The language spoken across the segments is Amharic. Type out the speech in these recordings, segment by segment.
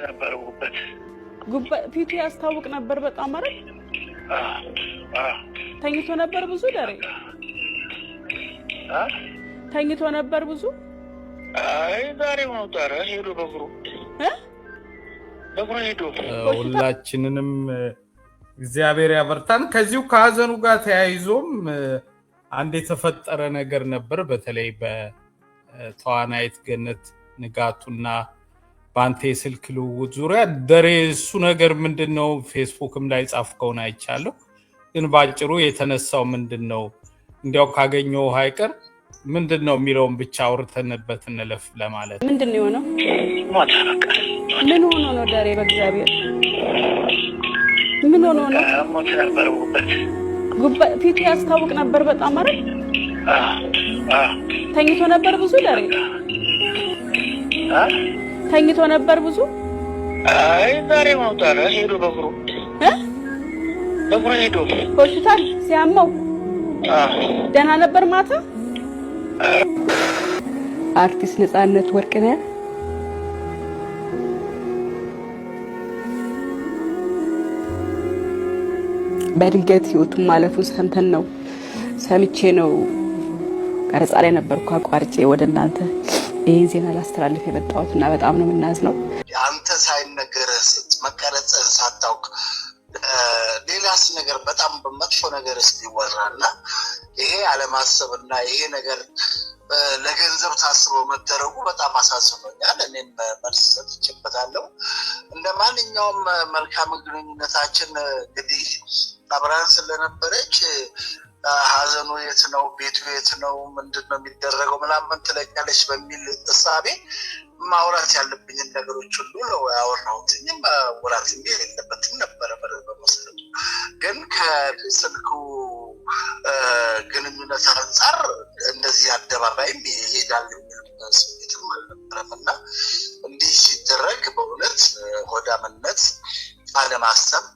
ነበር ጉበት ፊቱ ያስታውቅ ነበር በጣም አይደል? ተኝቶ ነበር ብዙ ደሬ ተኝቶ ነበር ብዙ አይ ዛሬ ነው ታረ ሄዶ በግሩ ሄዶ ሁላችንንም እግዚአብሔር ያበርታን። ከዚሁ ከሀዘኑ ጋር ተያይዞም አንድ የተፈጠረ ነገር ነበር። በተለይ በተዋናይት ገነት ንጋቱና ባንቴ ስልክ ልውውጥ ዙሪያ ደሬ እሱ ነገር ምንድነው? ፌስቡክም ላይ ጻፍከውን አይቻለሁ። ግን ባጭሩ የተነሳው ምንድነው? እንዲያው ካገኘው ሃይቀር ምንድነው የሚለውን ብቻ አውርተንበት እንለፍ ለማለት። ምንድነው የሆነው? ሞታ በቃ ምን ሆኖ ነው ደሬ? በእግዚአብሔር ምን ሆኖ ነው? ሞታ ነበር ጉበት ፊቱ ያስታውቅ ነበር በጣም አይደል? ተኝቶ ነበር ብዙ ደሬ ተኝቶ ነበር ብዙ አይ ዛሬ ነው ታረ ሄዶ በግሩ ሄዶ ሆስፒታል ሲያመው ደህና ነበር ማታ። አርቲስት ነጻነት ወርቅነህ በድንገት ህይወቱን ማለፉን ሰምቼ ነው ቀረጻ ላይ ነበርኩ አቋርጬ ወደ እናንተ ይሄን ዜና ላስተላልፍ የመጣሁትና በጣም ነው የምናዝነው። አንተ ሳይነገርህ መቀረጽ ሳታውቅ ሌላስ ነገር በጣም በመጥፎ ነገር እስኪወራና ይሄ አለማሰብና ይሄ ነገር ለገንዘብ ታስቦ መደረጉ በጣም አሳስቦኛል። እኔም መልስ ሰጥቼበታለሁ። እንደ ማንኛውም መልካም ግንኙነታችን እንግዲህ አብራን ስለነበረች ሀዘኑ የት ነው ቤቱ የት ነው ምንድነው የሚደረገው ምናምን ትለኛለች በሚል እሳቤ ማውራት ያለብኝን ነገሮች ሁሉ ነው ያወራሁት። ማውራት የሌለበትም ነበረ በመሰረቱ። ግን ከስልኩ ግንኙነት አንጻር እንደዚህ አደባባይም ይሄዳል የሚል ስሜትም አልነበረም እና እንዲህ ሲደረግ በእውነት ሆዳምነት አለማሰብ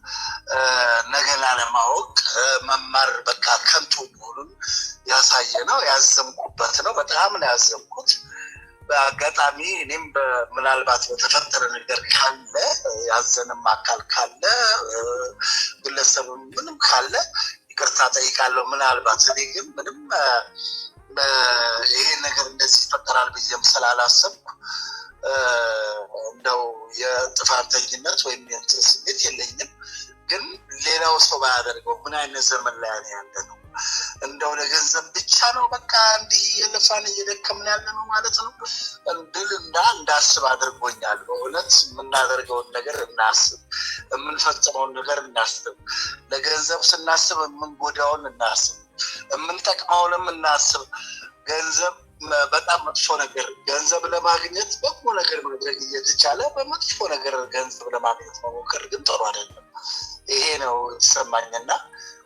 ነገን አለማወቅ መማር በቃ ከንቱ መሆኑን ያሳየ ነው። ያዘንኩበት ነው። በጣም ነው ያዘንኩት። በአጋጣሚ እኔም ምናልባት በተፈጠረ ነገር ካለ ያዘንም አካል ካለ ግለሰብ ምንም ካለ ይቅርታ ጠይቃለሁ። ምናልባት እኔ ግን ምንም ይሄ ነገር እንደዚህ ይፈጠራል ብዬም ስላላሰብኩ እንደው የጥፋተኝነት ወይም የእንትን ስሜት የለኝም። ግን ሌላው ሰው ባያደርገው ምን አይነት ዘመን ላይ ያለ ነው? እንደው ለገንዘብ ብቻ ነው በቃ እንዲህ የለፋን እየደከምን ያለ ነው ማለት ነው እንድል እንዳስብ አድርጎኛል። በእውነት የምናደርገውን ነገር እናስብ፣ የምንፈጽመውን ነገር እናስብ። ለገንዘብ ስናስብ የምንጎዳውን እናስብ፣ የምንጠቅመውንም እናስብ። ገንዘብ በጣም መጥፎ ነገር፣ ገንዘብ ለማግኘት በጎ ነገር ማድረግ እየተቻለ በመጥፎ ነገር ገንዘብ ለማግኘት መሞከር ግን ጥሩ አይደለም። ይሄ ነው የተሰማኝና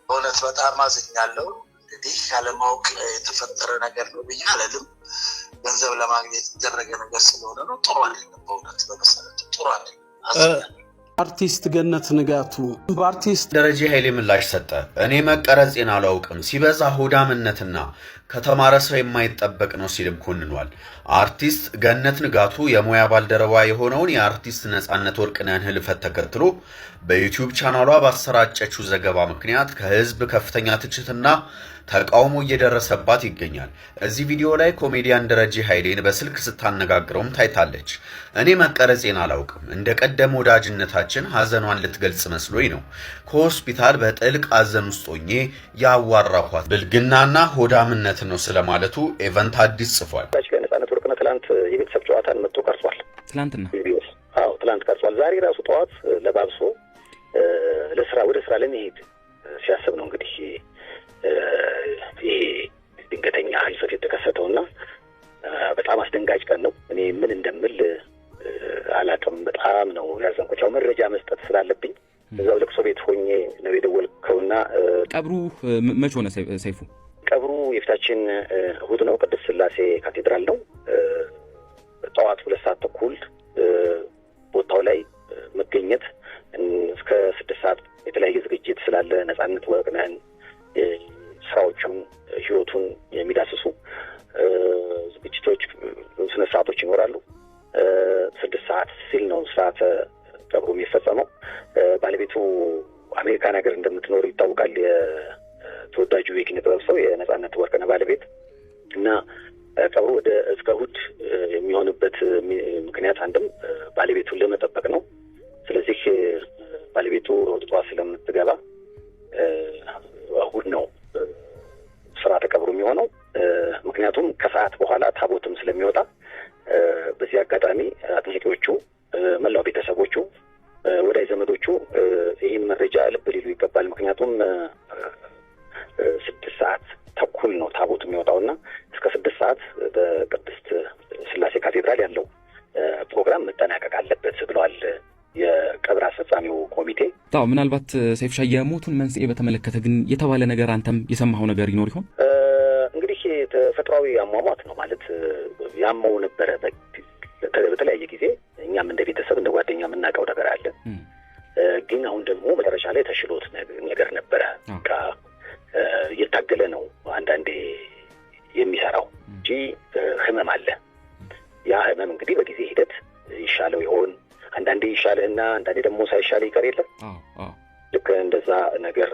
በእውነት በጣም አዝኛለሁ። እንግዲህ ያለማወቅ የተፈጠረ ነገር ነው ብዬ አልልም። ገንዘብ ለማግኘት የተደረገ ነገር ስለሆነ ነው። ጥሩ አይደለም። በእውነት በመሰረቱ ጥሩ አይደለም። አርቲስት ገነት ንጋቱ በአርቲስት ደረጀ ኃይሌ ምላሽ ሰጠ። እኔ መቀረጽን አላውቅም፣ ሲበዛ ሆዳምነትና ከተማረ ሰው የማይጠበቅ ነው ሲልም ኮንኗል። አርቲስት ገነት ንጋቱ የሙያ ባልደረባ የሆነውን የአርቲስት ነጻነት ወርቅነህን ህልፈት ተከትሎ በዩቲዩብ ቻናሏ ባሰራጨችው ዘገባ ምክንያት ከህዝብ ከፍተኛ ትችትና ተቃውሞ እየደረሰባት ይገኛል። እዚህ ቪዲዮ ላይ ኮሜዲያን ደረጀ ኃይሌን በስልክ ስታነጋግረውም ታይታለች። እኔ መቀረጽን አላውቅም፣ እንደ ቀደም ወዳጅነታችን ሀዘኗን ልትገልጽ መስሎኝ ነው። ከሆስፒታል በጥልቅ ሀዘን ውስጥ ሆኜ ያዋራኋት ብልግናና ሆዳምነት ነው ስለማለቱ ኤቨንት አዲስ ጽፏል። ነጻነት ወርቅነህ ትላንት የቤተሰብ ጨዋታን መጥቶ ቀርጿል። ትላንትና ትላንት ቀርጿል። ዛሬ ራሱ ጠዋት ለባብሶ ወደ ስራ ለመሄድ ሲያስብ ነው እንግዲህ ይሄ ድንገተኛ ህልፈት የተከሰተውና በጣም አስደንጋጭ ቀን ነው። እኔ ምን እንደምል አላውቅም። በጣም ነው ያዘንኩት። ያው መረጃ መስጠት ስላለብኝ እዛው ለቅሶ ቤት ሆኜ ነው የደወልከውና ቀብሩ መቼ ሆነ ሰይፉ? ቀብሩ የፊታችን እሑድ ነው። ቅድስት ሥላሴ ካቴድራል ነው። ጠዋት 2 ሰዓት ተኩል ቦታው ላይ መገኘት እስከ 6 ሰዓት የተለያየ ዝግጅት ስላለ ነጻነት ወርቅነህን ስራዎቹን ህይወቱን የሚዳስሱ ዝግጅቶች ስነ ስርዓቶች ይኖራሉ። 6 ሰዓት ሲል ነው ስርዓተ ቀብሩ የሚፈጸመው። ባለቤቱ አሜሪካን ሀገር እንደምትኖር ይታወቃል። የተወዳጁ የኪነ ጥበብ ሰው የነጻነት ወርቅነህ ባለቤት እና ቀብሩ ወደ እስከ እሑድ የሚሆንበት ምክንያት አንድም ባለቤቱን ለመጠበቅ ነው። ስለዚህ ባለቤቱ ወጥቷ ስለምትገባ እሑድ ነው ስርዓተ ቀብሩ የሚሆነው። ምክንያቱም ከሰዓት በኋላ ታቦትም ስለሚወጣ በዚህ አጋጣሚ አጥያቂዎቹ፣ መላው ቤተሰቦቹ፣ ወዳጅ ዘመዶቹ ይህን መረጃ ልብ ሊሉ ይገባል። ምክንያቱም 6 ሰዓት ተኩል ነው ታቦት የሚወጣውና እስከ 6 ሰዓት በቅድስት ስላሴ ካቴድራል ያለው ፕሮግራም መጠናቀቅ አለበት ብለዋል የቀብር አስፈጻሚው ኮሚቴ። ታው ምናልባት ሰይፍሻ የሞቱን መንስኤ በተመለከተ ግን የተባለ ነገር አንተም የሰማኸው ነገር ይኖር ይሆን? እንግዲህ ተፈጥሯዊ አሟሟት ነው ማለት ያመው ነበረ በተለያየ ጊዜ እኛም እንደ ቤተሰብ እንደ ጓደኛ የምናውቀው ነገር አለ። ግን አሁን ደግሞ መጨረሻ ላይ ተሽሎት ነገር ነበረ። በቃ እየታገለ ነው አንዳንዴ የሚሰራው እንጂ ህመም አለ። ያ ህመም እንግዲህ በጊዜ ሂደት ይሻለው ይሆን? አንዳንዴ ይሻልህና አንዳንዴ ደግሞ ሳይሻል ይቀር የለም። ልክ እንደዛ ነገር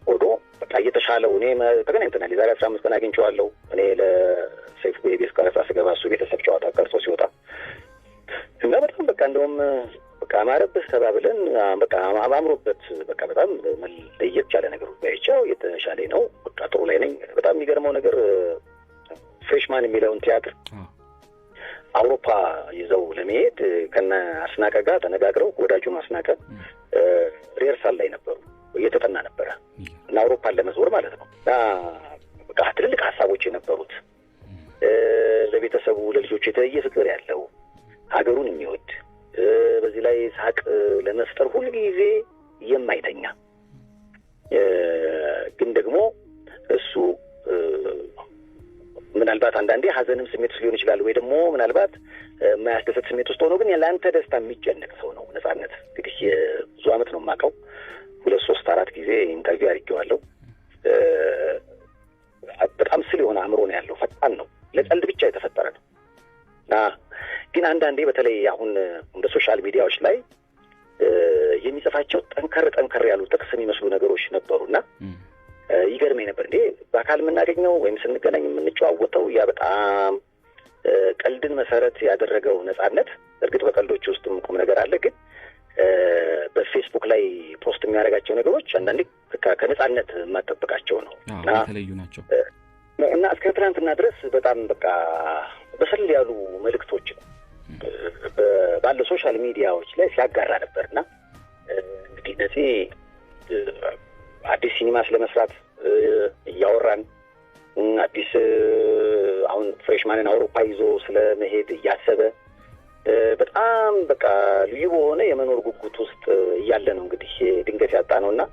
ሆዶ በቃ እየተሻለው እኔ ተገናኝተናል። የዛሬ 15 ቀን አግኝቼዋለሁ። እኔ ለሰይፉ የቤት ቀረጻ ስገባ እሱ ቤተሰብ ጨዋታ ቀርጾ ሲወጣ እና በጣም በቃ እንደውም በቃ አማረብህ ተባብለን በቃ አማምሮበት በቃ በጣም ለየት ያለ ነገር ባይቻው የተሻለ ነው። በቃ ጥሩ ላይ ነኝ። በጣም የሚገርመው ነገር ፍሬሽማን የሚለውን ቲያትር አውሮፓ ይዘው ለመሄድ ከነ አስናቀ ጋር ተነጋግረው ወዳጁ አስናቀ ሪሄርሳል ላይ ነበሩ። እየተጠና ነበረ እና አውሮፓን ለመዞር ማለት ነው። እና በቃ ትልልቅ ሀሳቦች የነበሩት ለቤተሰቡ ለልጆቹ የተለየ ፍቅር ያለው ሀገሩን የሚወድ በዚህ ላይ ሳቅ ለመፍጠር ሁልጊዜ የማይተኛ ግን ደግሞ እሱ ምናልባት አንዳንዴ ሀዘንም ስሜት ውስጥ ሊሆን ይችላል፣ ወይ ደግሞ ምናልባት የማያስደሰት ስሜት ውስጥ ሆኖ ግን ለአንተ ደስታ የሚጨነቅ ሰው ነው። ነጻነት እንግዲህ ብዙ ዓመት ነው የማውቀው። 2፣ 3፣ 4 ጊዜ ኢንተርቪው አድርጌዋለሁ። በጣም ስል የሆነ አእምሮ ነው ያለው። ፈጣን ነው። ለቀልድ ብቻ የተፈጠረ ነው እና ግን አንዳንዴ በተለይ አሁን እንደ ሶሻል ሚዲያዎች ላይ የሚጽፋቸው ጠንከር ያሉ ጥቅስ የሚመስሉ ነገሮች ነበሩና ይገርመኝ ነበር። እንዴ በአካል የምናገኘው ወይም ስንገናኝ የምንጨዋወተው ያ በጣም ቀልድን መሰረት ያደረገው ነጻነት፣ እርግጥ በቀልዶች ውስጥም ቁም ነገር አለ፣ ግን በፌስቡክ ላይ ፖስት የሚያደርጋቸው ነገሮች አንዳንዴ ከነጻነት የማጠብቃቸው ነው እና የተለዩ ናቸው እና እስከ ትናንትና ድረስ በጣም በቃ በሰል ያሉ መልእክቶች ባለው ሶሻል ሚዲያዎች ላይ ሲያጋራ ነበርና እንግዲህ እነዚህ አዲስ ሲኒማ ስለመስራት እያወራን አዲስ አሁን ፍሬሽማንን አውሮፓ ይዞ ስለመሄድ እያሰበ በጣም በቃ ልዩ በሆነ የመኖር ጉጉት ውስጥ እያለ ነው እንግዲህ ድንገት ያጣ ነውና